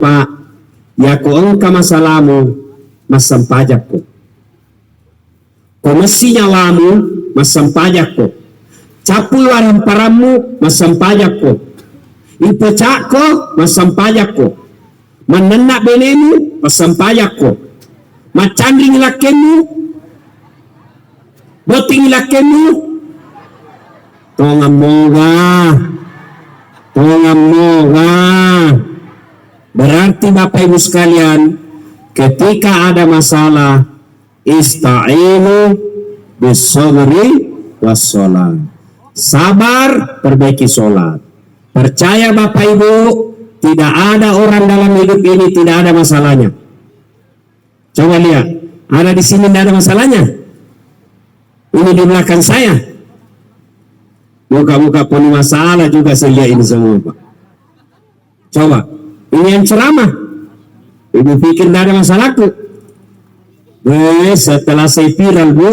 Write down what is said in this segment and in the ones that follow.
Pak, ya ko engka masalamu masam pajak ko. Ko mesi nyawamu masam pajak ko. Capul waram paramu masam pajak ko. Ipecak ko masam pajak ko. Menenak benemu masam pajak ko. Macandring lakemu, boting lakemu, tonga moga. Berarti Bapak Ibu sekalian, ketika ada masalah, ista'inu bis-sabri was-shalah. Sabar, perbaiki sholat. Percaya Bapak Ibu, tidak ada orang dalam hidup ini tidak ada masalahnya. Coba lihat, ada di sini tidak ada masalahnya. Ini di belakang saya. Muka-muka penuh masalah juga saya ini semua, Pak. Coba, ini yang ceramah. Ibu pikir tidak ada masalahku. Setelah saya viral, Bu,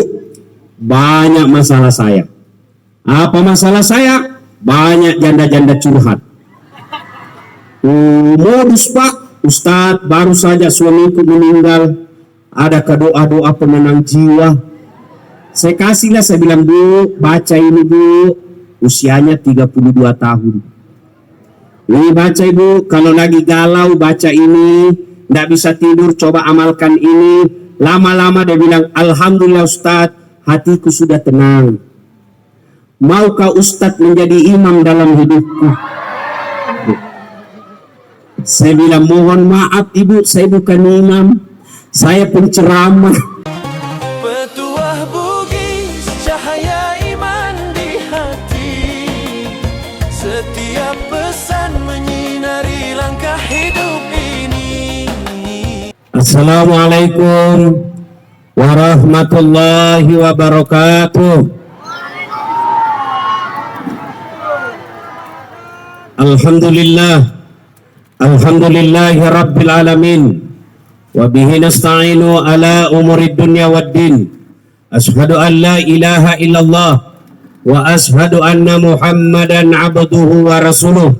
banyak masalah saya. Apa masalah saya? Banyak janda-janda curhat. Modus, Pak. Ustadz, baru saja suamiku meninggal. Ada doa-doa penenang jiwa. Saya kasihlah, saya bilang, Bu, baca ini, Bu. Usianya 32 tahun. Ini baca, Ibu, kalau lagi galau baca ini, tidak bisa tidur, coba amalkan ini. Lama-lama dia bilang, Alhamdulillah Ustadz, hatiku sudah tenang. Maukah Ustadz menjadi imam dalam hidupku? Saya bilang, mohon maaf Ibu, saya bukan imam, saya penceramah. Petuah bugis, cahaya iman di hati. Setiap pesan menyinari langkah hidup ini. Assalamualaikum warahmatullahi wabarakatuh. Alhamdulillahi rabbil alamin. Wabihi nasta'inu ala umurid dunya waddin. Ashhadu an la ilaha illallah wa ashhadu anna Muhammadan abduhu wa rasuluh.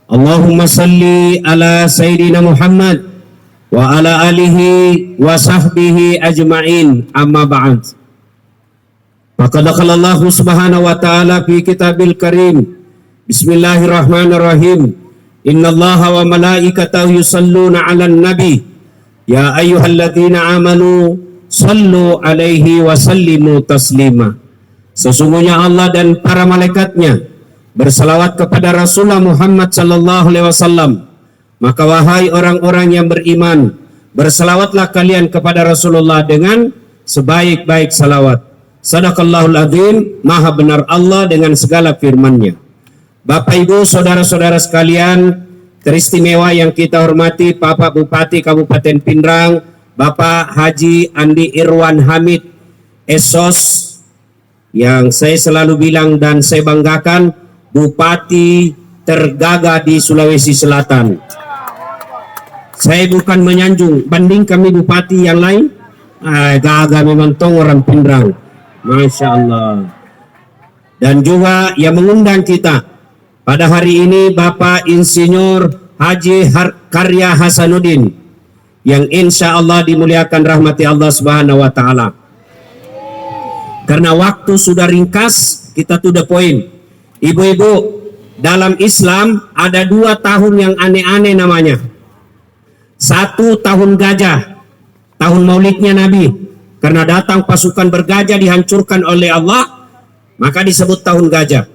Allahumma salli ala Sayyidina Muhammad wa ala alihi wa sahbihi ajma'in, amma ba'd. Faqad qala Allah subhanahu wa ta'ala fi kitabil karim, bismillahirrahmanirrahim, innallaha wa malaikatahu yusalluna 'alan nabi ya ayyuhalladzina amanu sallu alaihi wa sallimu taslima. Sesungguhnya Allah dan para malaikatnya bersalawat kepada Rasulullah Muhammad sallallahu alaihi wasallam. Maka wahai orang-orang yang beriman, bersalawatlah kalian kepada Rasulullah dengan sebaik-baik salawat. Sadaqallahul adzim, maha benar Allah dengan segala firman-Nya. Bapak Ibu, saudara-saudara sekalian teristimewa yang kita hormati, Bapak Bupati Kabupaten Pindrang, Bapak Haji Andi Irwan Hamid Esos, yang saya selalu bilang dan saya banggakan, Bupati tergagah di Sulawesi Selatan. Saya bukan menyanjung, banding kami bupati yang lain, gagah memang tong orang Pindrang, Masya Allah. Dan juga yang mengundang kita pada hari ini Bapak Insinyur Haji Karya Hasanuddin, yang insya Allah dimuliakan rahmati Allah Subhanahu wa Ta'ala. Karena waktu sudah ringkas, kita to the point. Ibu-ibu, dalam Islam ada 2 tahun yang aneh-aneh namanya. 1 tahun gajah, tahun maulidnya Nabi. Karena datang pasukan bergajah dihancurkan oleh Allah, maka disebut tahun gajah.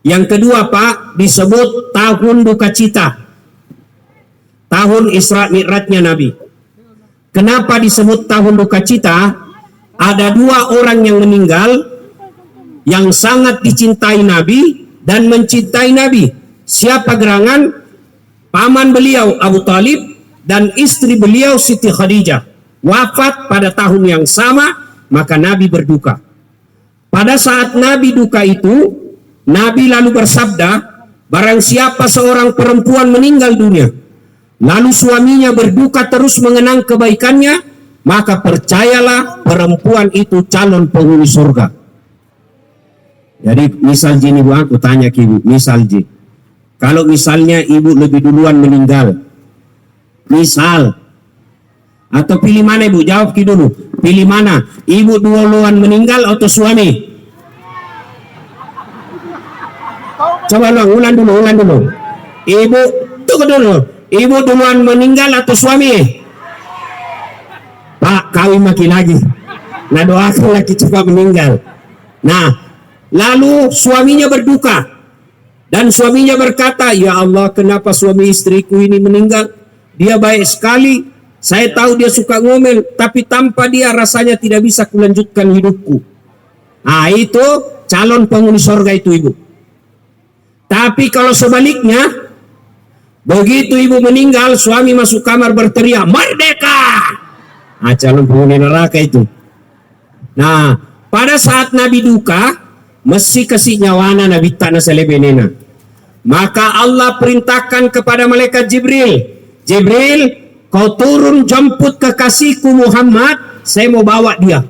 Yang kedua, Pak, disebut tahun duka cita, tahun Isra Mi'rajnya Nabi. Kenapa disebut tahun duka cita? Ada 2 orang yang meninggal yang sangat dicintai Nabi dan mencintai Nabi. Siapa gerangan? Paman beliau Abu Talib dan istri beliau Siti Khadijah wafat pada tahun yang sama, maka Nabi berduka. Pada saat Nabi duka itu, Nabi lalu bersabda, barang siapa seorang perempuan meninggal dunia, lalu suaminya berduka terus mengenang kebaikannya, maka percayalah perempuan itu calon penghuni surga. Jadi misal gini Bu, aku tanya ke Ibu, misal Ji, kalau misalnya Ibu lebih duluan meninggal, Misal. Atau pilih mana ibu? Jawab dulu. Pilih mana? Ibu duluan meninggal atau suami? Coba ulang dulu. Ibu, tunggu dulu. Ibu duluan meninggal atau suami? Pak, kawin makin lagi. Nah, doakan lagi cepat meninggal. Nah, lalu suaminya berduka. Dan suaminya berkata, ya Allah, kenapa suami istriku ini meninggal? Dia baik sekali. Saya tahu dia suka ngomel. Tapi tanpa dia rasanya tidak bisa kulanjutkan hidupku. Nah, itu calon penghuni surga itu ibu. Tapi kalau sebaliknya, begitu ibu meninggal, suami masuk kamar berteriak, merdeka! Nah, calon penghuni neraka itu. Nah, pada saat Nabi duka, mesti kasih nyawana Nabi tak nasalebenena. Maka Allah perintahkan kepada malaikat Jibril, Jibril, kau turun jemput kekasihku Muhammad, saya mau bawa dia.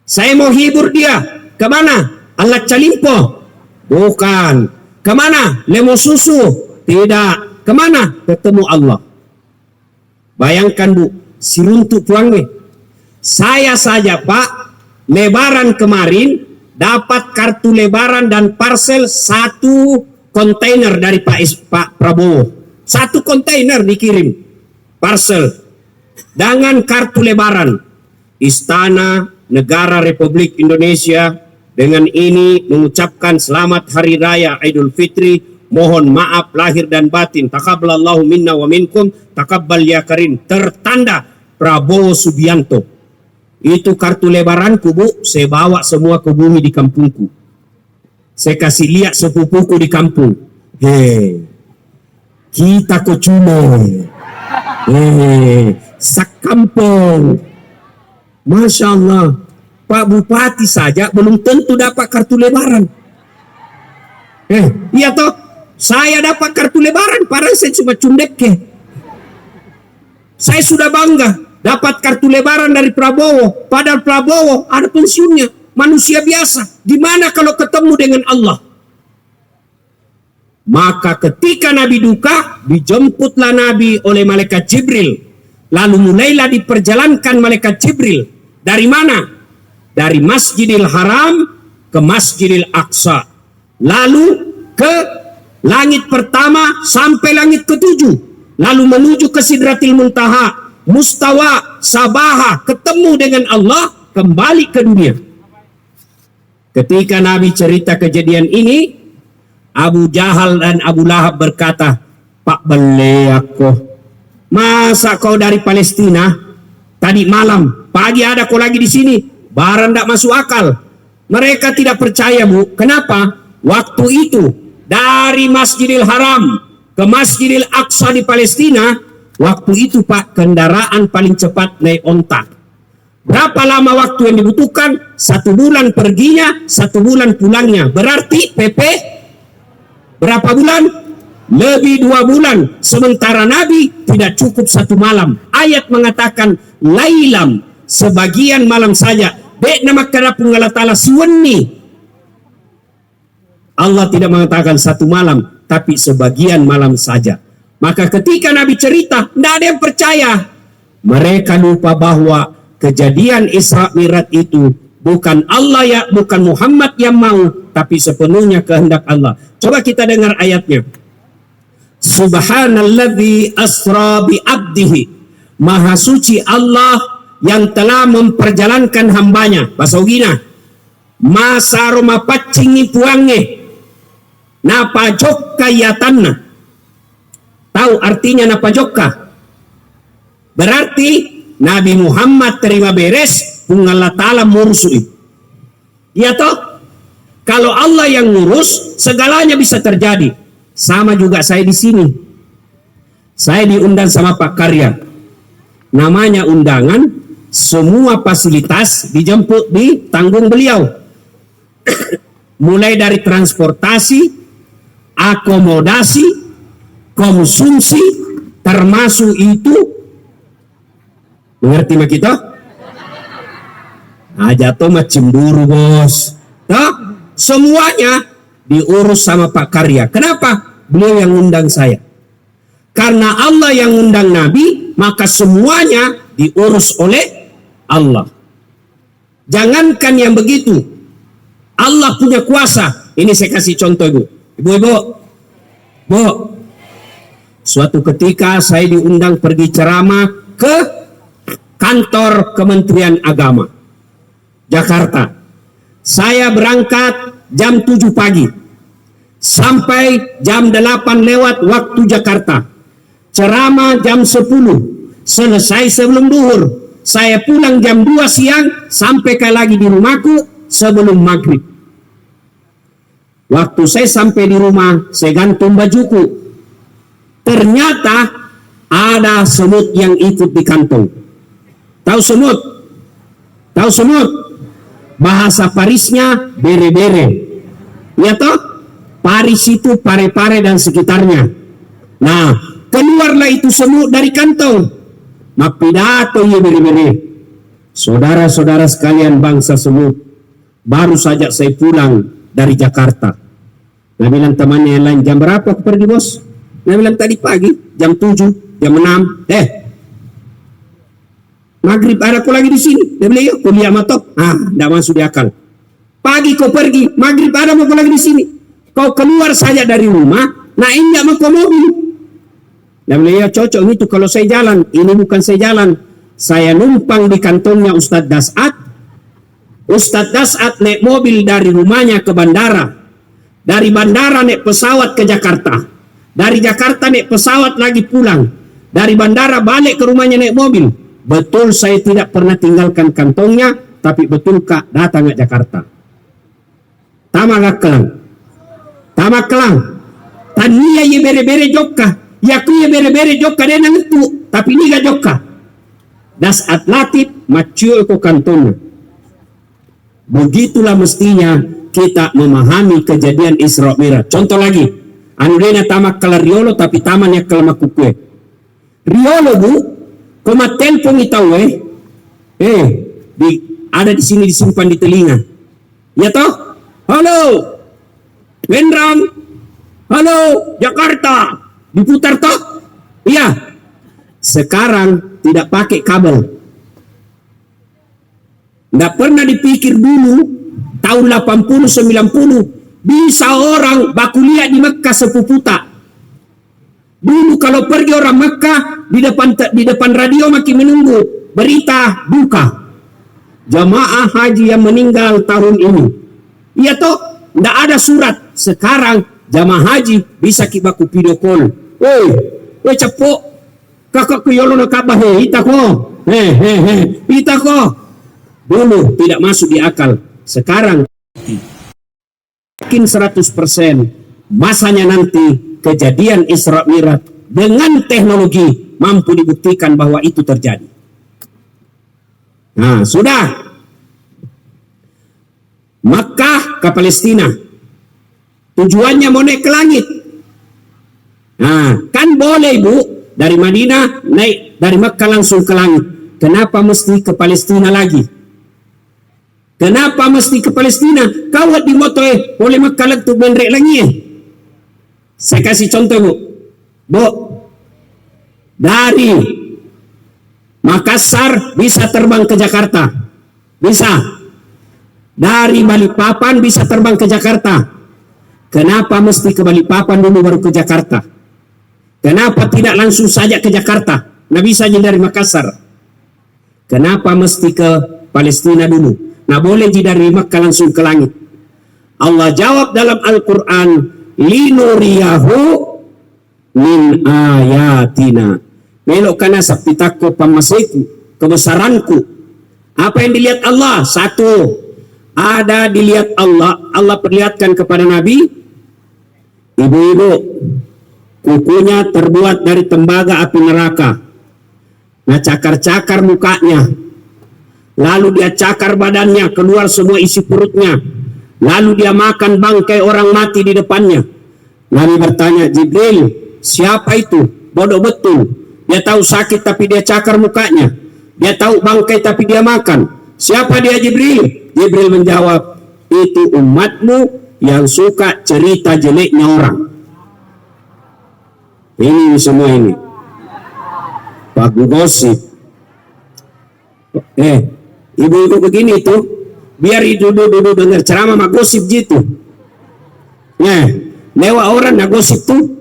Saya mau hibur dia. Kemana? Alat Calimpo? Bukan. Kemana? Lemo susu? Tidak. Kemana? Ketemu Allah. Bayangkan bu, si runtuk puangnya. Saya saja Pak, lebaran kemarin dapat kartu lebaran dan parcel 1 kontainer dari Pak Prabowo. 1 kontainer dikirim parcel dengan kartu lebaran. Istana Negara Republik Indonesia dengan ini mengucapkan selamat Hari Raya Idul Fitri. Mohon maaf lahir dan batin. Taqabbalallahu minna wa minkum. Taqabbal ya karim. Tertanda Prabowo Subianto. Itu kartu lebaranku bu. Saya bawa semua ke bumi di kampungku. Saya kasih lihat sepupuku di kampung. Hei, kita kok cuma. Sakampung. Masya Allah. Pak Bupati saja belum tentu dapat kartu lebaran. Iya toh. Saya dapat kartu lebaran, padahal saya cuma cundek ke. Saya sudah bangga dapat kartu lebaran dari Prabowo, padahal Prabowo ada pensiunnya, manusia biasa. Gimana kalau ketemu dengan Allah? Maka ketika Nabi duka, dijemputlah Nabi oleh malaikat Jibril. Lalu mulailah diperjalankan malaikat Jibril. Dari mana? Dari Masjidil Haram ke Masjidil Aqsa. Lalu ke langit pertama sampai langit ke-7. Lalu menuju ke Sidratil Muntaha, Mustawa, Sabaha, ketemu dengan Allah, kembali ke dunia. Ketika Nabi cerita kejadian ini, Abu Jahal dan Abu Lahab berkata, Pak beli aku. Masa kau dari Palestina? Tadi malam, pagi ada kau lagi di sini. Barang tidak masuk akal. Mereka tidak percaya bu. Kenapa? Waktu itu dari Masjidil Haram ke Masjidil Aqsa di Palestina, waktu itu Pak, kendaraan paling cepat naik onta. Berapa lama waktu yang dibutuhkan? 1 bulan perginya, 1 bulan pulangnya. Berarti PP berapa bulan? Lebih 2 bulan. Sementara Nabi tidak cukup 1 malam. Ayat mengatakan lailam, sebagian malam saja. Bek nama kerapung Allah Ta'ala suwenni. Allah tidak mengatakan 1 malam, tapi sebagian malam saja. Maka ketika Nabi cerita, tidak ada yang percaya. Mereka lupa bahwa kejadian Isra Mi'raj itu bukan Allah ya, bukan Muhammad yang mau, tapi sepenuhnya kehendak Allah. Coba kita dengar ayatnya. Subhanalladzi asra bi abdihi. Maha suci Allah yang telah memperjalankan hambanya. Bahasa Ugina. Masa Roma pacingi puange. Napa jokka yatanna. Tahu artinya napa jokka? Berarti Nabi Muhammad terima beres pun Allah Ta'ala ngurusui. Ya toh? Kalau Allah yang ngurus, segalanya bisa terjadi. Sama juga saya di sini. Saya diundang sama Pak Karya. Namanya undangan, semua fasilitas dijemput di tanggung beliau. Mulai dari transportasi, akomodasi, konsumsi, termasuk itu, mengerti mak kita? Jatuh mah cemburu bos. Nah, semuanya diurus sama Pak Karya. Kenapa? Beliau yang undang saya. Karena Allah yang undang Nabi, maka semuanya diurus oleh Allah. Jangankan yang begitu, Allah punya kuasa. Ini saya kasih contoh, Ibu. Ibu-ibu, Bu, suatu ketika saya diundang pergi ceramah ke kantor Kementerian Agama Jakarta. Saya berangkat jam 7 pagi sampai jam 8 lewat waktu Jakarta. Ceramah jam 10, selesai sebelum duhur. Saya pulang jam 2 siang, sampai lagi di rumahku sebelum maghrib. Waktu saya sampai di rumah, saya gantung bajuku. Ternyata ada semut yang ikut di kantong. Tahu semut? Tahu semut? Bahasa Parisnya bere-bere. Ya toh? Paris itu pare-pare dan sekitarnya. Nah, keluarlah itu semut dari kantong. Mak pidato ya bere-bere. Saudara-saudara sekalian bangsa semut, baru saja saya pulang dari Jakarta. Nah, bilang temannya yang lain, jam berapa aku pergi, bos? Nah, bilang tadi pagi, jam 7, jam 6. Maghrib ada aku lagi di sini. Dia bilang, yuk kuliah matok. Tidak masuk di akal. Pagi kau pergi, maghrib ada aku lagi di sini. Kau keluar saja dari rumah, nah injak mau mobil. Dia bilang, ya cocok itu kalau saya jalan. Ini bukan saya jalan. Saya numpang di kantongnya Ustadz Das'ad. Ustadz Das'ad naik mobil dari rumahnya ke bandara. Dari bandara naik pesawat ke Jakarta. Dari Jakarta naik pesawat lagi pulang. Dari bandara balik ke rumahnya naik mobil. Betul saya tidak pernah tinggalkan kantongnya, tapi betul Kak datang ke Jakarta. Tamak kelang. Tamak kelang. Tania ye bere-bere jokka. Yaku ye bere-bere jokka dia nang itu, tapi ini gak jokka. Das atlatif macio ko kantongnya. Begitulah mestinya kita memahami kejadian Isra Mi'raj. Contoh lagi, anu dena tamak kala riolo tapi tamannya kala makukue. Riolo bu, koma telepon itau ada di sini disimpan di telinga. Ya toh? Halo, Wendram. Halo, Jakarta. Diputar toh? Iya. Sekarang tidak pakai kabel. Nggak pernah dipikir dulu tahun 80-90 bisa orang bakuliah di Mekah sepuputa. Dulu kalau pergi orang Mekah di depan radio makin menunggu berita duka jamaah haji yang meninggal tahun ini. Iya toh, nggak ada surat. Sekarang jamaah haji bisa kibaku video call. Woi cepuk kakak kuyolo na kabah itako. Itako. Dulu tidak masuk di akal. Sekarang yakin 100% masanya nanti kejadian Isra Mi'raj dengan teknologi mampu dibuktikan bahwa itu terjadi. Nah, sudah. Makkah ke Palestina. Tujuannya mau naik ke langit. Nah, kan boleh Bu, dari Madinah naik dari Makkah langsung ke langit. Kenapa mesti ke Palestina lagi? Kenapa mesti ke Palestina? Kau di motoe boleh Makkah lagi benrek lagi. Saya kasih contoh Bu. Bu, dari Makassar bisa terbang ke Jakarta. Bisa. Dari Balikpapan bisa terbang ke Jakarta. Kenapa mesti ke Balikpapan dulu baru ke Jakarta? Kenapa tidak langsung saja ke Jakarta? Nggak bisa aja dari Makassar. Kenapa mesti ke Palestina dulu? Nah boleh dari Makkah langsung ke langit. Allah jawab dalam Al-Quran, linuriyahu min ayatina. Belok kana sapitako pamaseku, kebesaranku. Apa yang dilihat Allah? Satu, ada dilihat Allah. Allah perlihatkan kepada Nabi, ibu-ibu, kukunya terbuat dari tembaga api neraka. Nah cakar-cakar mukanya. Lalu dia cakar badannya, keluar semua isi perutnya. Lalu dia makan bangkai orang mati di depannya. Nabi bertanya, Jibril, siapa itu? Bodoh betul. Dia tahu sakit tapi dia cakar mukanya. Dia tahu bangkai tapi dia makan. Siapa dia Jibril? Jibril menjawab, itu umatmu yang suka cerita jeleknya orang. Ini semua ini. Pak gosip. Ibu-ibu begini tuh, biar duduk dengar ceramah mak gosip gitu. Lewat orang nak gosip tuh.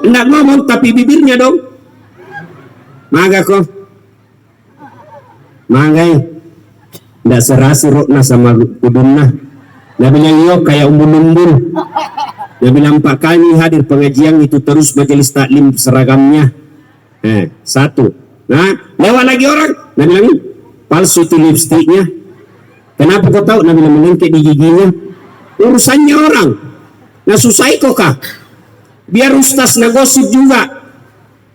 Nggak ngomong tapi bibirnya dong. Mangga kok. Mangga nggak serasi rokna sama kudunna. Dia bilang yo kayak umbun-umbun. Dia bilang Pak kami hadir pengajian itu terus majelis taklim seragamnya. Satu. Nah lewat lagi orang. Dia bilang palsu itu lipstiknya. Kenapa kau tahu? Dia bilang melengket di giginya. Urusannya orang. Nah susah kok kah? Biar ustaz ngegosip juga.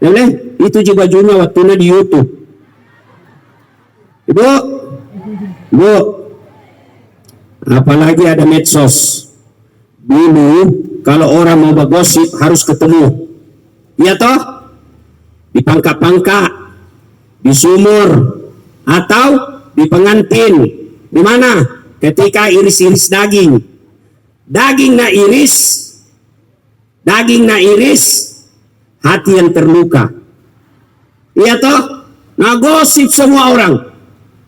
Dia bilang itu juga waktunya di YouTube. Bu, apalagi ada medsos. Dulu kalau orang mau bergosip harus ketemu, iya toh, di pangka-pangka, di sumur, atau di pengantin. Di mana? Ketika iris-iris daging na iris, hati yang terluka. Iya toh, nah gosip semua orang.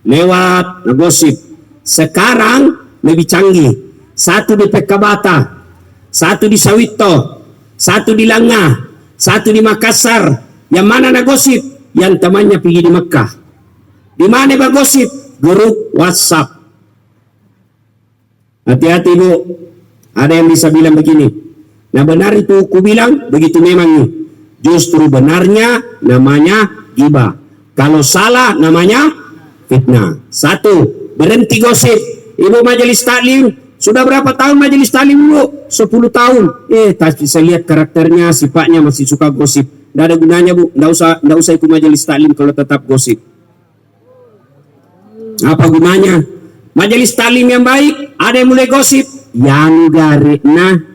Lewat ngegosip. Sekarang lebih canggih. Satu di Pekabata, satu di Sawito, satu di Langah, satu di Makassar. Yang mana ngegosip? Yang temannya pergi di Mekah. Di mana bergosip? Grup WhatsApp. Hati-hati Bu. Ada yang bisa bilang begini. Nah benar itu ku bilang begitu memang nih. Justru benarnya namanya ghibah. Kalau salah namanya fitnah. Satu, berhenti gosip. Ibu majelis taklim, sudah berapa tahun majelis taklim Bu? 10 tahun. Tapi saya lihat karakternya, sifatnya masih suka gosip. Tidak ada gunanya Bu, tidak usah ikut majelis taklim kalau tetap gosip. Apa gunanya? Majelis taklim yang baik, ada yang mulai gosip. Yang garikna,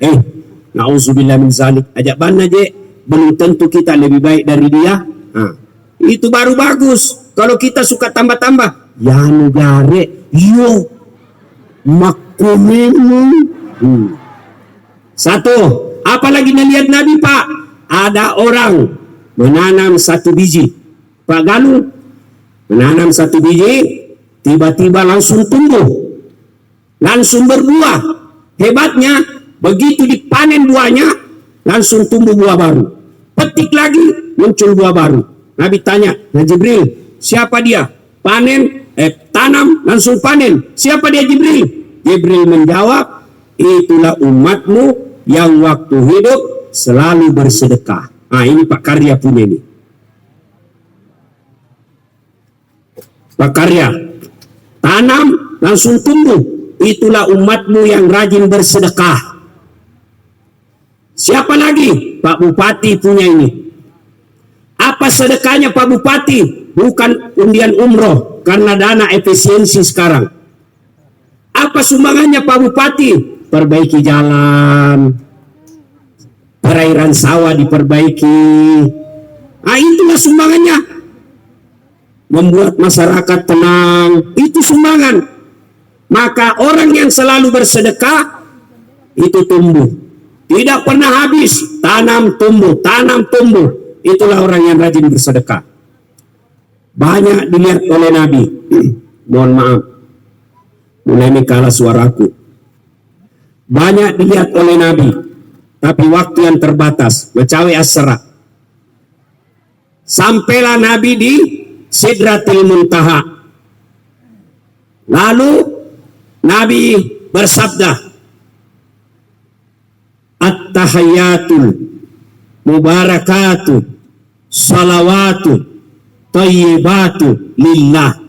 na'udzubillah min zalik. Ajak bana je, belum tentu kita lebih baik dari dia. Itu baru bagus. Kalau kita suka tambah-tambah, ya negare, yo, makumimu. Satu, apalagi nalihat Nabi Pak, ada orang menanam satu biji. Pak Galuh menanam satu biji, tiba-tiba langsung tumbuh, langsung berbuah. Hebatnya, begitu dipanen buahnya, langsung tumbuh buah baru. Petik lagi, muncul buah baru. Nabi tanya, nah Jibril, siapa dia? Tanam langsung panen. Siapa dia Jibril? Jibril menjawab, itulah umatmu yang waktu hidup selalu bersedekah. Ini Pak Karya punya ini. Pak Karya, tanam langsung tumbuh. Itulah umatmu yang rajin bersedekah. Siapa lagi? Pak Bupati punya ini. Apa sedekahnya Pak Bupati? Bukan undian umroh karena dana efisiensi sekarang. Apa sumbangannya Pak Bupati? Perbaiki jalan, perairan sawah diperbaiki. Itulah sumbangannya. Membuat masyarakat tenang, itu sumbangan. Maka orang yang selalu bersedekah itu tumbuh. Tidak pernah habis, tanam tumbuh, tanam tumbuh. Itulah orang yang rajin bersedekah. Banyak dilihat oleh Nabi. Mohon maaf, mulai ini kalah suaraku. Banyak dilihat oleh Nabi, tapi waktu yang terbatas, macawi asra. Sampailah Nabi di Sidratil Muntaha. Lalu Nabi bersabda, At-tahiyatul mubarakatuh salawatu tayyibatu lillah.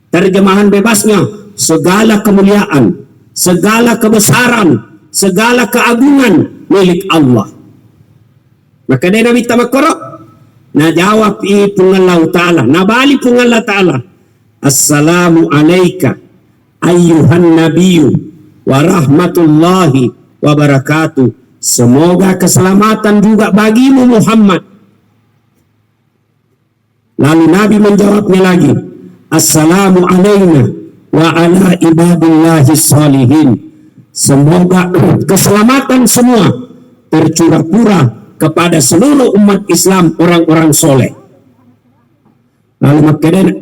Terjemahan bebasnya, segala kemuliaan, segala kebesaran, segala keagungan milik Allah. Maka dia Nabi tamakoro, na jawab pun Allah Ta'ala, na bali pun Allah Ta'ala, assalamu alaika ayyuhan nabiyyu wa rahmatullahi wa barakatuh. Semoga keselamatan juga bagimu Muhammad. Lalu Nabi menjawabnya lagi, assalamu alaina wa ala ibadillahi salihin. Semoga keselamatan semua tercurah pura kepada seluruh umat Islam, orang-orang soleh. Lalu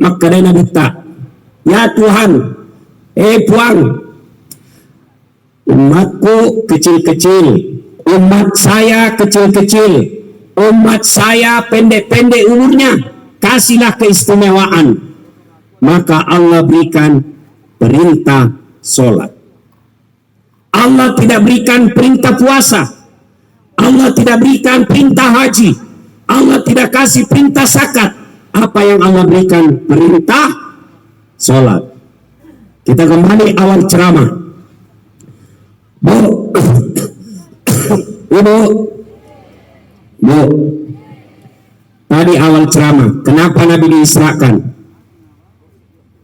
makanya Nabi tak, ya Tuhan, Puang, umatku kecil-kecil, umat saya kecil-kecil, umat saya pendek-pendek umurnya, kasihlah keistimewaan. Maka Allah berikan perintah sholat. Allah tidak berikan perintah puasa. Allah tidak berikan perintah haji. Allah tidak kasih perintah zakat. Apa yang Allah berikan? Perintah sholat. Kita kembali awal ceramah. Bu, Ibu, Bu, tadi awal ceramah, kenapa Nabi diisrakan?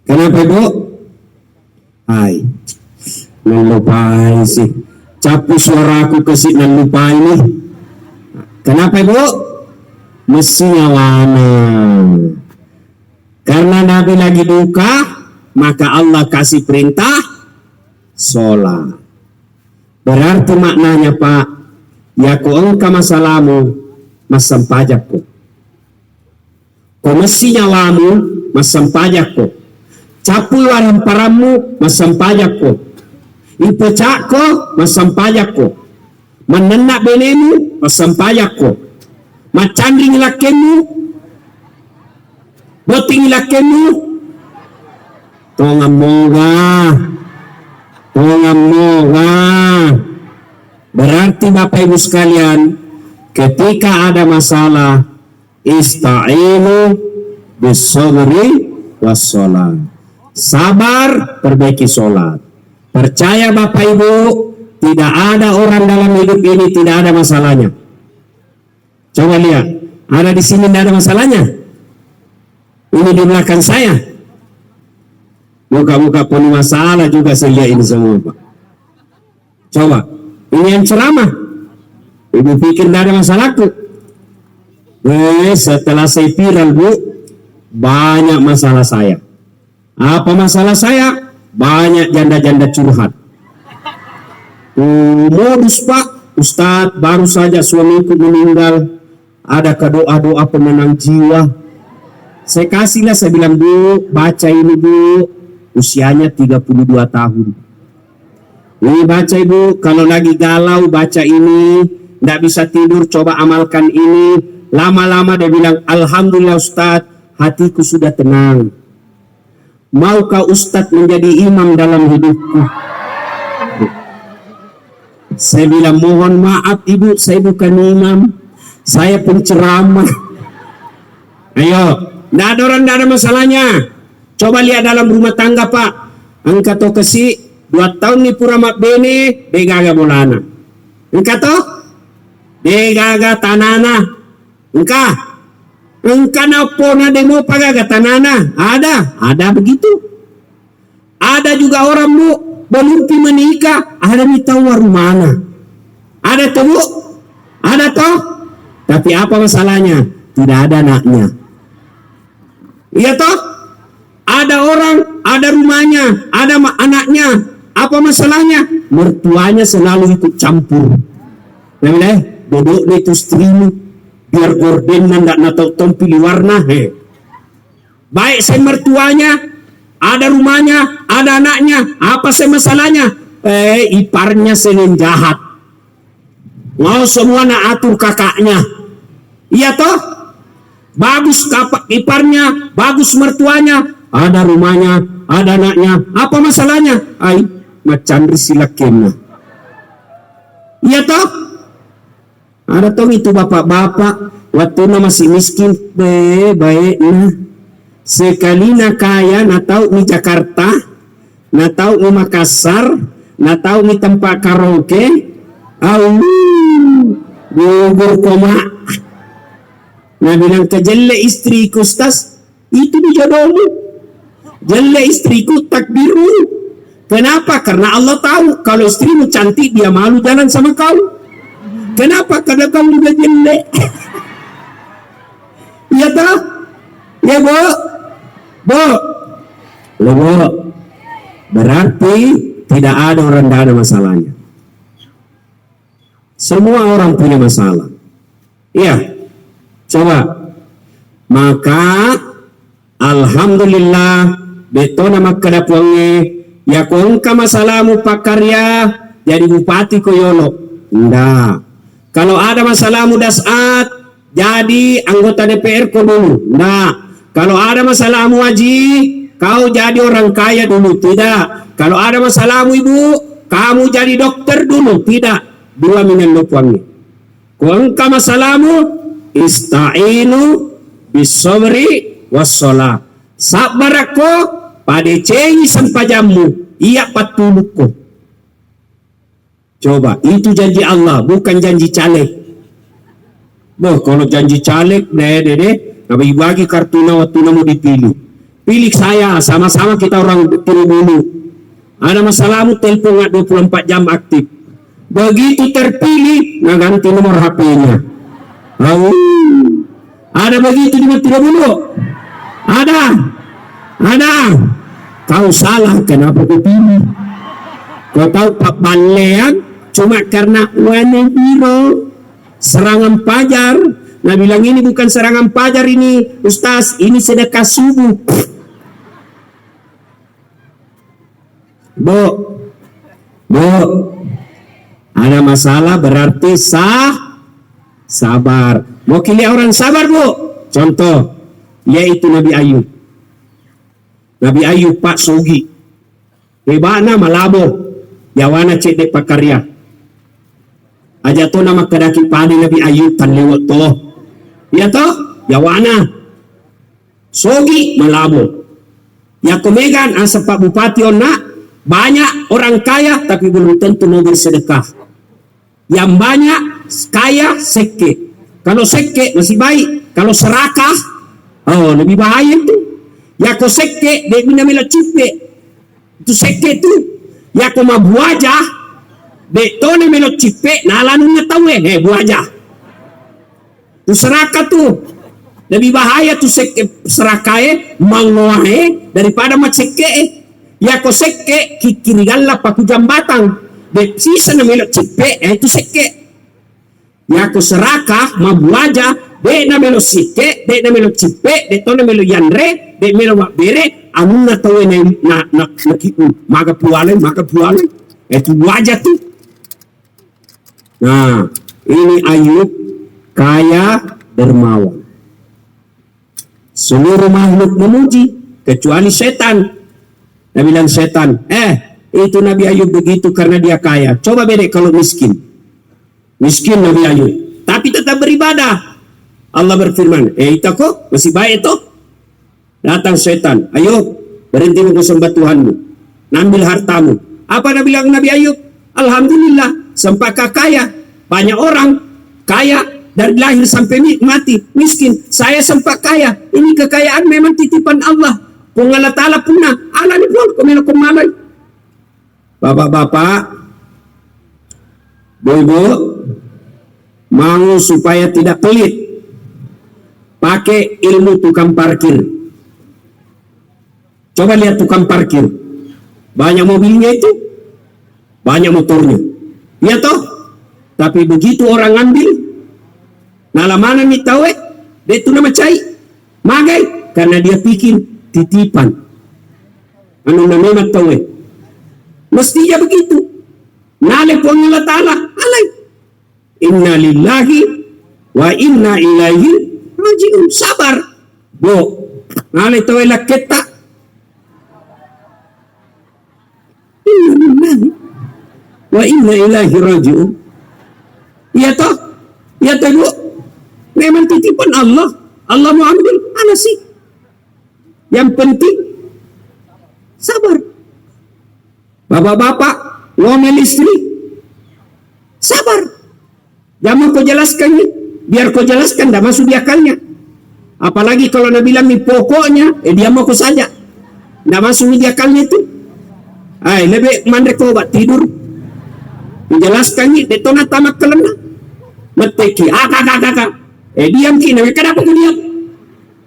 Kenapa, Bu? Hai, melupai sih. Capu suaraku kesik melupai nih. Kenapa, Bu? Mestinya wana. Karena Nabi lagi duka, maka Allah kasih perintah sholat. Berarti maknanya, Pak, ya ku engkau masalahmu masam pajakku. Kau mestinya lamu masam pajakku. Capu waram paramu masam pajakku. Ipecakko masam pajakku. Menenak benemu masam pajakku. Macandring lakemu, boting lakemu, tonga moga. Berarti Bapak Ibu sekalian, ketika ada masalah, ista'inu bis-sabri was-shalah. Sabar, perbaiki sholat. Percaya Bapak Ibu, tidak ada orang dalam hidup ini tidak ada masalahnya. Coba lihat, ada di sini tidak ada masalahnya. Ini di belakang saya. Muka-muka penuh masalah juga saya lihat ini semua, Pak. Coba, ini yang ceramah. Ibu pikir tidak ada masalahku. Setelah saya viral, Bu, banyak masalah saya. Apa masalah saya? Banyak janda-janda curhat. Modus, Pak. Ustadz, baru saja suamiku meninggal. Ada doa-doa pemenang jiwa. Saya kasihlah, saya bilang, Bu, baca ini, Bu. Usianya 32 tahun. Ini baca, Ibu. Kalau lagi galau, baca ini. Tidak bisa tidur, coba amalkan ini. Lama-lama dia bilang, Alhamdulillah Ustadz, hatiku sudah tenang. Maukah Ustadz menjadi imam dalam hidupku? Saya bilang, mohon maaf Ibu, saya bukan imam. Saya penceramah. Ayo, tidak ada orang, tidak ada masalahnya. Coba lihat dalam rumah tangga, Pak. Engkau to kesi 2 tahun ni pura mak bene, degaga molana. Engkau to degaga tanana. Engkau napo na demo pagaga tanana. Ada begitu. Ada juga orang, Bu, belum menikah, ada mitawar rumana. Ada tuh, Bu? Ada toh? Tapi apa masalahnya? Tidak ada anaknya. Iya toh? Ada orang, ada rumahnya, ada anaknya. Apa masalahnya? Mertuanya selalu ikut campur. Namanya, duduk itu istrimu, biar gorden ndak natau tom pilih warna. Baik saya mertuanya, ada rumahnya, ada anaknya. Apa saya masalahnya? Iparnya sering jahat. Mau semua nak atur kakaknya. Iya toh? Bagus iparnya, bagus mertuanya, ada rumahnya, ada anaknya. Apa masalahnya? Macam risilakena. Iya toh? Ada toh itu bapak-bapak waktu masih miskin, baik nah. Sekali na kaya, na tahu di Jakarta, na tahu di Makassar, na tahu di tempat karaoke, gugur koma. Nah bilang ke jelle istriku, Ustaz, itu di jodohmu. Jelle istriku takdirmu. Kenapa? Karena Allah tahu kalau istrimu cantik dia malu jalan sama kau. Kenapa? Karena kamu juga jelle. Iya toh? Ya Bu. Berarti Tidak ada orang tidak ada masalahnya. Semua orang punya masalah. Iya. Coba. Maka alhamdulillah betona makada puange ya kongka masalahmu pakarya jadi bupati koyolo. Nggak. Kalau ada masalahmu dasat jadi anggota DPR ko dulu. Nggak. Kalau ada masalahmu haji kau jadi orang kaya dulu. Tidak. Kalau ada masalahmu ibu, kamu jadi dokter dulu. Tidak. Dua minat lupuannya. Kuangka masalahmu, ista'inu bisabri wassalah. Sabar aku pada cengi sampajamu. Iya patulukku. Coba, itu janji Allah, bukan janji caleg. Boh, kalau janji caleg, deh, bagi kartu waktu mau dipilih. Pilih saya, sama-sama kita orang pilih dulu. Ada masalahmu, telepon 24 jam aktif. Begitu terpilih, nah ganti nomor HP-nya. Ada begitu tidak dulu? Ada. Kau salah, kenapa dipilih? Kau tahu Pak Balean cuma karena warna biru, serangan pajar. Nah bilang ini bukan serangan pajar ini, Ustaz, ini sedekah subuh. Bu, ada masalah berarti sabar. Mau pilih orang sabar, Bu? Contoh, yaitu Nabi Ayub. Nabi Ayub Pak Sogi. Hebana malabo, yawana cedek pakarya. Aja to nama kadaki padi Nabi Ayub tan lewat toh. Ya toh, yawana. Sogi malabo. Ya komegan asa Pak Bupati ona. Banyak orang kaya tapi belum tentu mau bersedekah. Yang banyak kaya seke. Kalau seke masih baik. Kalau serakah, oh lebih bahaya itu. Ya ko seke dia bina mela cipe. Itu seke itu. Ya ko mabuaja de tone melo cipe nalannya tahu buaja. Itu serakah tuh. Lebih bahaya tuh seke serakae mangoae daripada maceke. Ya ko seke kikirigalla paku jambatan de sisa na melo cipe itu seke. Ya ko seraka mabuaja de na melo sike de na melo cipe de to na melo yanre de melo bere amunna tawe na maga puale itu buaja tuh. Nah ini Ayub kaya dermawan. Seluruh makhluk memuji kecuali setan. Dia bilang setan, itu Nabi Ayub begitu karena dia kaya. Coba beda kalau miskin. Miskin Nabi Ayub, tapi tetap beribadah. Allah berfirman, itu kok masih baik itu. Datang setan, ayo berhenti mengusembah Tuhanmu, ambil hartamu. Apa Nabi bilang Nabi Ayub? Alhamdulillah, sempaka kaya. Banyak orang kaya dari lahir sampai mati, miskin. Saya sempat kaya. Ini kekayaan memang titipan Allah. Kung Allah Ta'ala punna, ala ni Paul, kumila kumalay. Bapak-bapak, ibu, mau supaya tidak pelit, pakai ilmu tukang parkir. Coba lihat tukang parkir. Banyak mobilnya itu, banyak motornya. Ya toh? Tapi begitu orang ambil, nalamana ni tahu dia itu nama cai. Magai, karena dia pikir titipan. Ano namanya tahu mestinya begitu. Nale po Allah Ta'ala alay. Inna lillahi wa inna ilaihi raji'un. Sabar. Bo. Nale tahu laketa. Inna lillahi wa inna ilaihi raji'un. Iya toh? Iya toh Bu? Memang titipan Allah. Allah mau ambil. Ana sih. Yang penting sabar. Bapak-bapak ngomel istri, sabar. Jangan kau jelaskan ini, biar kau jelaskan dah masuk di akalnya. Apalagi kalau Nabi bilang ni pokoknya, dia mau kau saja, dah masuk di akalnya itu. Lebih mandek kau buat tidur. Menjelaskan ini, detona tamak kelena, meteki, diam kini, kenapa kau diam?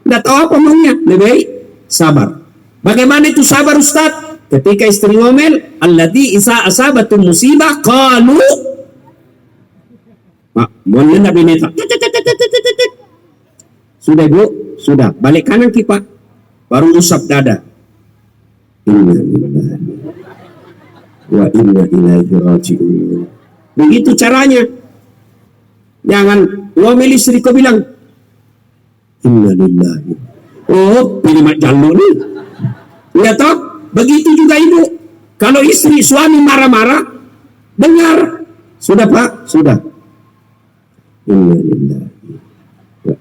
Tidak tahu apa maunya, lebih baik sabar. Bagaimana itu sabar Ustaz? Ketika istri ngomel, alladzi isa asabatu musibah qalu Mohon bineta. Sudah Bu, sudah. Balik kanan kipak. Baru usap dada. Inna lillahi wa inna ilaihi raji'un. Begitu caranya. Jangan ngomel istri kau bilang inna lillahi. Oh, pilih mak jalur nih. Ya toh? Begitu juga ibu. Kalau istri suami marah-marah, dengar. Sudah Pak, sudah. Inna lillahi. Ya.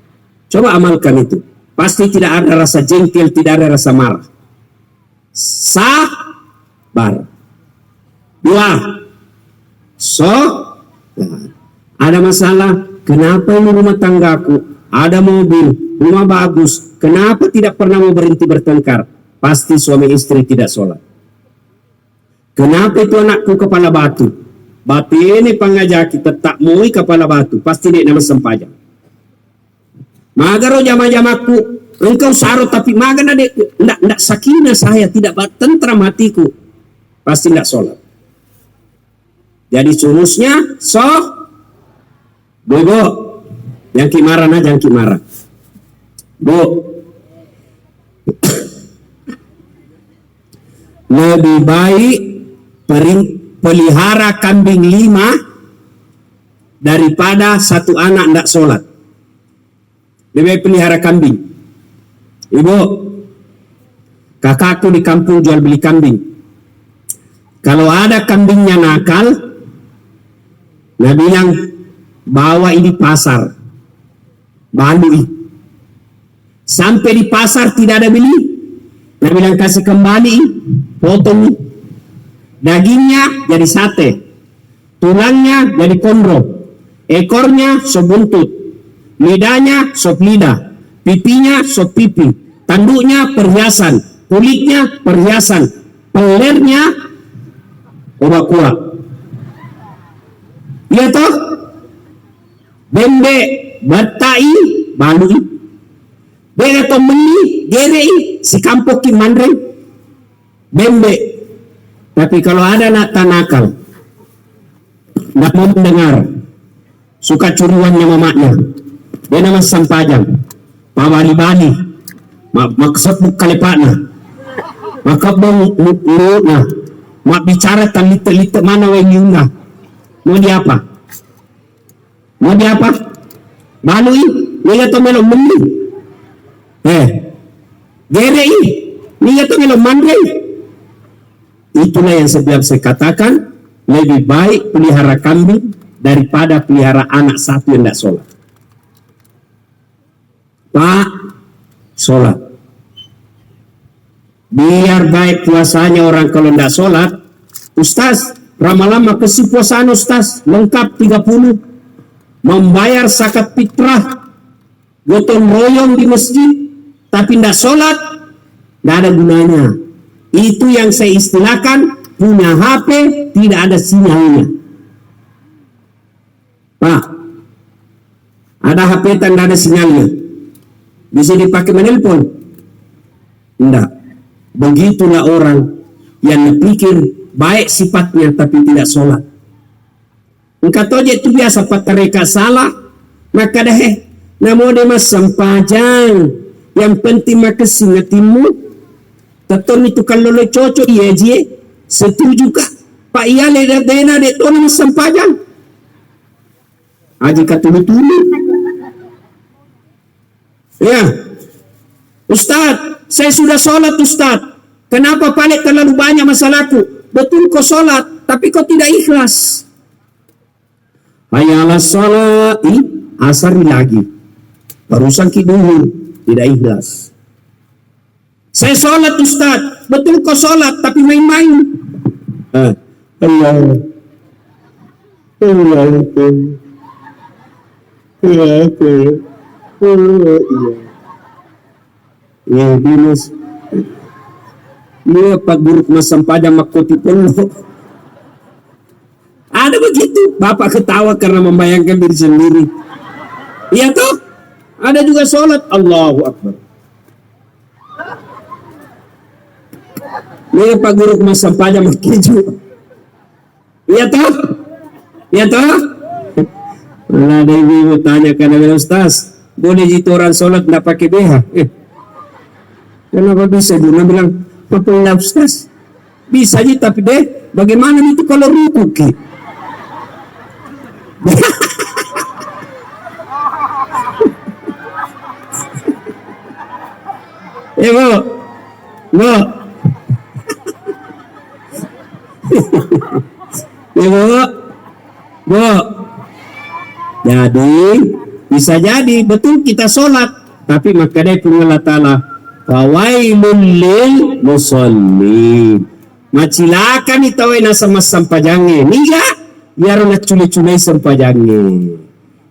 Coba amalkan itu. Pasti tidak ada rasa jengkel, tidak ada rasa marah. Sabar. Dua. Ada masalah. Kenapa ini rumah tanggaku? Ada mobil, rumah bagus. Kenapa tidak pernah mau berhenti bertengkar? Pasti suami istri tidak sholat. Kenapa itu anakku kepala batu? Batu ini pangajaki tetap mui kepala batu. Pasti dia nama sempajang. Magaro jama-jamaku. Engkau sarut tapi magan adekku. Ndak sakinah saya. Tidak tentram hatiku. Pasti tidak sholat. Jadi surusnya Bobo. Yang kimarah nah jangan kimarah. Bu. Lebih baik pelihara kambing 5 daripada satu anak tidak sholat. Lebih baik pelihara kambing. Ibu, kakakku di kampung jual beli kambing. Kalau ada kambingnya nakal, nah bilang bawa ini pasar, balui. Sampai di pasar tidak ada beli, nah bilang kasih kembali, potong dagingnya jadi sate, tulangnya jadi kondro, ekornya sop buntut, lidahnya sop lidah, pipinya sop pipi, tanduknya perhiasan, kulitnya perhiasan, pelernya obat kuat. Iya toh? Bembe, batai, balui. Bega to meni, gerei, si kampoki mandreng. Bembe. Tapi kalau ada anak tanakal, tidak mau mendengar, suka curuannya mamanya, dia nama sampajang, pawali-bali, maksud bukalepana, maka bang luna, mak bicara talita-lita mana wengiuna, mau di apa? Mau di apa? Balui, niya to melo meni, gerei, niya to melo mandreng. Itulah yang setiap saya katakan, lebih baik pelihara kambing daripada pelihara anak satu yang tidak sholat. Pak, sholat. Biar baik puasanya orang kalau tidak sholat. Ustaz, lama-lama kasih puasaan Ustaz, lengkap 30. Membayar zakat fitrah, gotong royong di masjid, tapi tidak sholat, tidak ada gunanya. Itu yang saya istilahkan punya HP tidak ada sinyalnya. Pak, ada HP tidak ada sinyalnya, bisa dipakai menelpon? Tidak. Begitulah orang yang pikir baik sifatnya tapi tidak sholat. Engkau tahu itu biasa patereka salah, maka dah namo dia mas sampajang. Yang penting maka singatimu. Taton itu kalau lo cocok iya je, setuju kah? Pak iya leda dena de tono sampajang. Aji katulu-tulu. Ya, Ustaz, saya sudah sholat Ustaz. Kenapa paling terlalu banyak masalahku? Betul kau sholat, tapi kau tidak ikhlas. Hayalah sholat, asar lagi. Barusan dulu, tidak ikhlas. Saya sholat Ustaz, betul kau sholat, tapi main-main. Allah. Ya, dinas. Iya, Pak Guru masam pada makoti penuh. Ada begitu, Bapak ketawa karena membayangkan diri sendiri. Iya toh? Ada juga sholat, Allahu Akbar. Ini Pak Guru Mas Sampajang Makiju. Iya toh? Iya toh? Nah, ada ibu tanya karena Ustaz, boleh jitoran sholat nggak pakai BH? Kenapa bisa? Dia bilang, apa Ustaz? Bisa aja tapi deh, bagaimana itu kalau rukuk? Ya bu, bu, ya bu, bu. Jadi bisa jadi betul kita sholat, tapi maka dia punya Allah Taala, fawailul lil musallin. Macilakan itaw na sama sampajange, niga biar na cule-cule sampajange.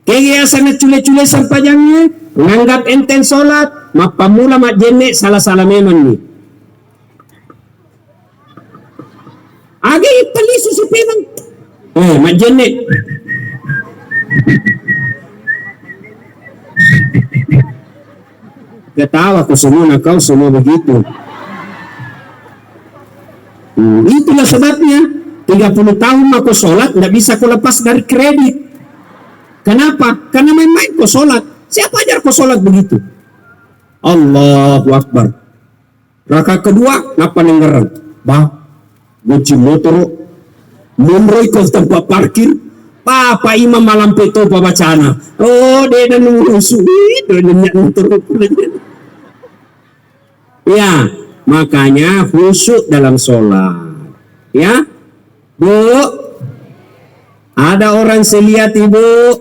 Kaya sa na cule-cule sampajange, menganggap enten sholat, mapamula majene salah-salah memang ni. Agay paliso si Pinang. Majene. Ketawa ko semua kau semua begitu. Itulah sebabnya 30 tahun aku sholat nggak bisa aku lepas dari kredit. Kenapa? Karena main-main kau sholat. Siapa ajar kau sholat begitu? Allahu Akbar. Rakaat kedua ngapa nengeran? Bah, kunci motor, munroi kau tempat parkir. Papa imam malam peto pabacana. Oh, dia dan nungusui, dia nyak motor. Ya, makanya khusyuk dalam sholat. Ya, Bu, ada orang saya lihat ibu,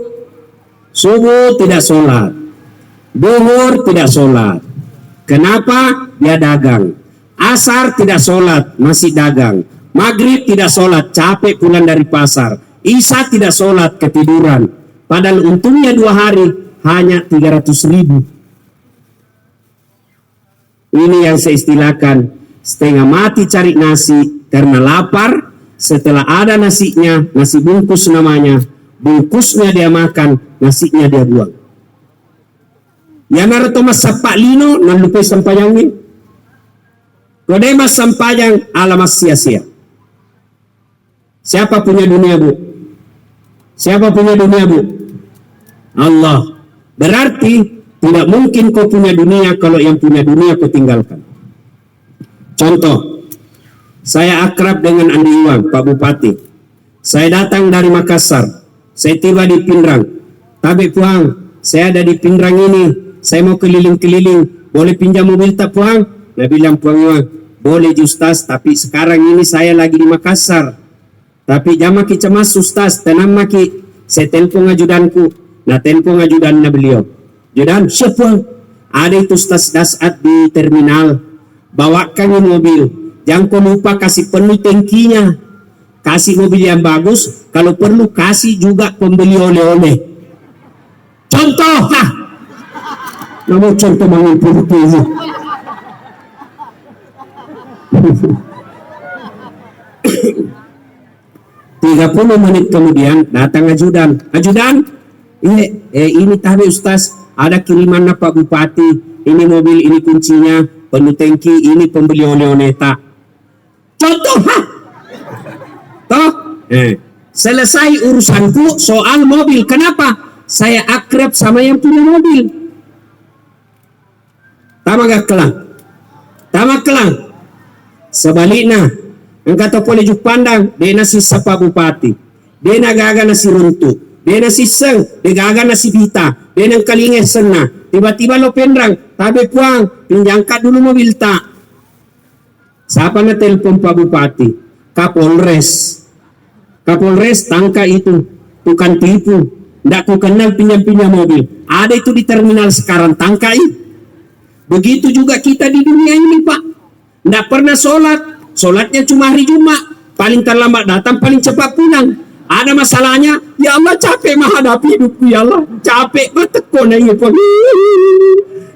subuh tidak sholat, duhur tidak sholat. Kenapa? Dia dagang. Asar tidak sholat, masih dagang. Maghrib tidak sholat, capek pulang dari pasar. Isya tidak sholat, ketiduran. Padahal untungnya 2 hari, hanya 300.000. Ini yang saya istilahkan setengah mati cari nasi karena lapar. Setelah ada nasinya, nasi bungkus namanya, bungkusnya dia makan, nasinya dia buang. Yang naruto mas sapak lino nan lupa sampayangin. Kode mas sampayang alamas sia-sia. Siapa punya dunia bu? Siapa punya dunia bu? Allah. Berarti tidak mungkin kau punya dunia kalau yang punya dunia kau tinggalkan. Contoh, saya akrab dengan Andi Iwan, Pak Bupati. Saya datang dari Makassar, saya tiba di Pindrang. Tapi Puang, saya ada di Pindrang ini, saya mau keliling-keliling, boleh pinjam mobil tak Puang? Nah bilang Puang Iwan, boleh Ustaz, tapi sekarang ini saya lagi di Makassar. Tapi jangan maki cemas Ustaz, tenang maki. Saya telepon ajudanku, nah telepon ajudannya beliau. Ajudan, siapa? Ada itu Ustaz Dasat di terminal. Bawakan ini mobil. Jangan kau lupa kasih penuh tangkinya. Kasih mobil yang bagus. Kalau perlu kasih juga pembeli oleh-oleh. Contoh, namun contoh bangun ini. 30 menit kemudian datang ajudan. Ajudan, ini tadi Ustaz, ada kiriman Pak Bupati. Ini mobil, ini kuncinya, penuh tangki, ini pembeli oleh-oleh tak. Contoh, toh, selesai urusanku soal mobil. Kenapa? Saya akrab sama yang punya mobil. Tamak kelang. Sebaliknya, engkau tak boleh juk pandang, dia nasi sapa bupati, dia nagaga nasi runtuk, dia nasi seng, dia gaga nasi bita, dia nang kalingeh sena, tiba-tiba lo pendrang, tapi Puang, pinjangkat dulu mobil tak. Siapa na telepon Pak Bupati? Kapolres. Kapolres tangka itu, bukan tipu, ndak ku kenal pinjam-pinjam mobil. Ada itu di terminal sekarang, tangkai. Begitu juga kita di dunia ini Pak, ndak pernah sholat. Sholatnya cuma hari Jumat, paling terlambat datang, paling cepat pulang. Ada masalahnya, ya Allah capek menghadapi hidupku, ya Allah capek bertekun.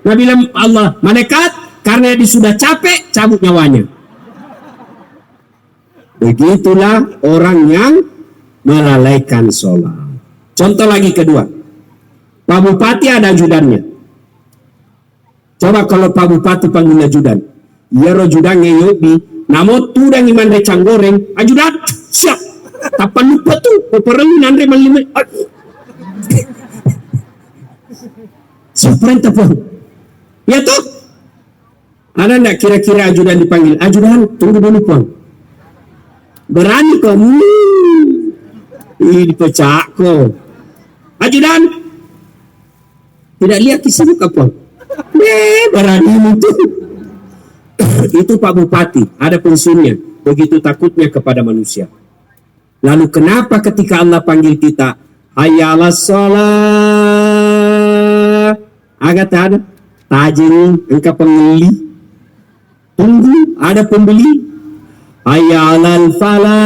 Nah bilang Allah, malaikat karena dia sudah capek, cabut nyawanya. Begitulah orang yang melalaikan sholat. Contoh lagi kedua, Pak Bupati ada ajudannya. Coba kalau Pak Bupati panggil ajudan, ya ajudannya yobi Namo tu dan iman recang goreng. Ajudan, siap. Tapan lupa tu. Perlu nandre malima. Siapa yang telepon? Ya toh? Ada enggak kira-kira ajudan dipanggil? Ajudan, tunggu dulu puan. Berani kau? Ih, dipecah kau. Ajudan, tidak lihat kisah muka puan. Berani itu. Itu Pak Bupati, ada pensiunnya. Begitu takutnya kepada manusia. Lalu kenapa ketika Allah panggil kita, hayya 'alas shalah, agak ada tajing engkau pembeli, tunggu ada pembeli, hayya 'alal falah,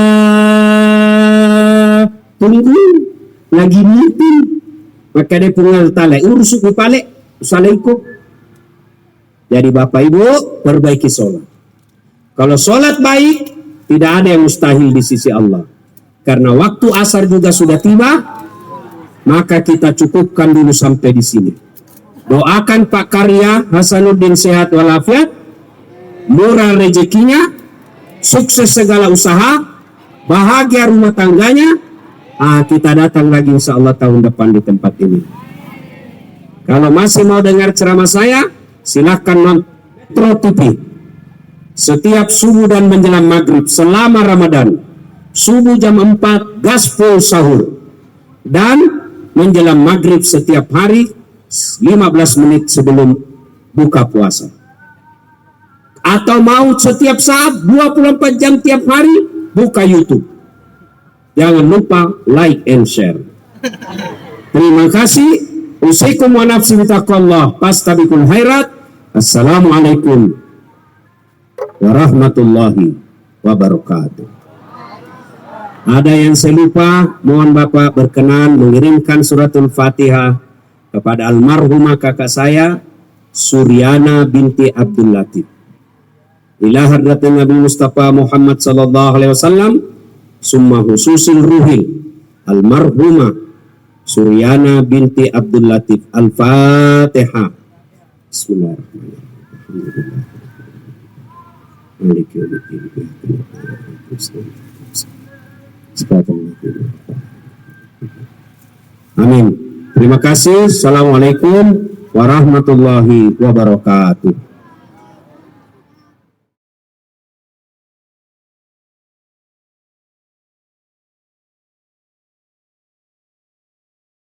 tunggu lagi meeting, maka dia pengal talai urus balik assalamualaikum. Jadi Bapak Ibu, perbaiki sholat. Kalau sholat baik, tidak ada yang mustahil di sisi Allah. Karena waktu asar juga sudah tiba, maka kita cukupkan dulu sampai di sini. Doakan Pak Karya Hasanuddin sehat walafiat, murah rezekinya, sukses segala usaha, bahagia rumah tangganya. Kita datang lagi insya Allah tahun depan di tempat ini. Kalau masih mau dengar ceramah saya, silahkan nonton Metro TV setiap subuh dan menjelang maghrib selama Ramadan. Subuh jam 4 gaspol sahur, dan menjelang maghrib setiap hari 15 menit sebelum buka puasa. Atau mau setiap saat 24 jam tiap hari, buka YouTube. Jangan lupa like and share. Terima kasih. Usikum wa nafsi bitaqwallah, fastabiqul khairat. Assalamualaikum warahmatullahi wabarakatuh. Ada yang saya lupa, mohon Bapak berkenan mengirimkan suratul Fatihah kepada almarhumah kakak saya, Suryana binti Abdul Latif. Ila hadratin Nabi Mustafa Muhammad sallallahu alaihi wasallam, summa khususil ruhil almarhumah Suryana binti Abdul Latif. Al-Fatihah. Amin. Terima kasih. Assalamualaikum warahmatullahi wabarakatuh.